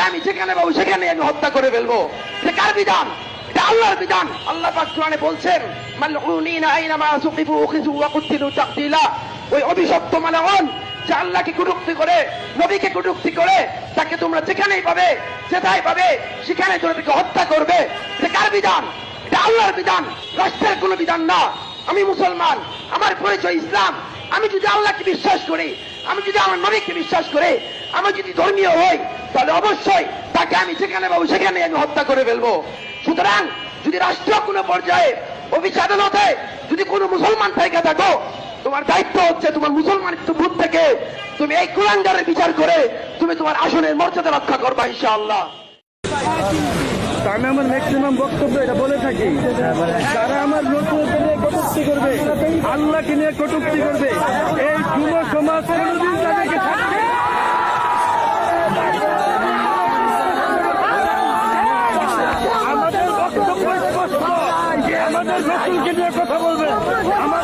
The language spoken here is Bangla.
আমি যেখানে পাবো সেখানে আমি হত্যা করে ফেলবো। এটা কার বিধান? এটা আল্লাহর বিধান। আল্লাহ পাক কোরআনে বলছেন, মালউনিনা আইনামা সুকিফু উখিযু ওয়া কুতিলু তাকতিলা। ওই অভিশপ্ত মালউন যে আল্লাহকে কটূক্তি করে, নবীকে কটূক্তি করে, তাকে তোমরা যেখানেই পাবে, যেথায় পাবে সেখানে তাদেরকে হত্যা করবে। এটা কার বিধান? এটা আল্লাহর বিধান, রাষ্ট্রের কোনো বিধান না। আমি মুসলমান, আমার পরিচয় ইসলাম। আমি যদি আল্লাহকে বিশ্বাস করি, আমি যদি আমার নবীকে বিশ্বাস করি, আমি যদি ধর্মীয় হই, তাহলে অবশ্যই তাকে আমি যেখানে পাবো সেখানে আমি হত্যা করে ফেলবো। সুতরাং যদি রাষ্ট্র কোনো পর্যায়ে, অফিস আদালতে যদি কোনো মুসলমান থেকে থাকো, তোমার দায়িত্ব হচ্ছে তোমার মুসলমানিত্ব বোধ থেকে তুমি এই কুলাঙ্গারের বিচার করে তুমি তোমার আসনের মর্যাদা রক্ষা করবা ইনশাআল্লাহ। আমি আমার ম্যাক্সিমাম বক্তব্য এটা বলে থাকি, তারা আমার রসুলকে নিয়ে কটূক্তি করবে, আল্লাহকে নিয়ে কটূক্তি করবে, এই যুব সমাজ কোনোদিন তাদেরকে থাকবে। আমাদের বক্তব্য স্পষ্ট যে আমাদের রসুলকে নিয়ে কথা বলবে, আমার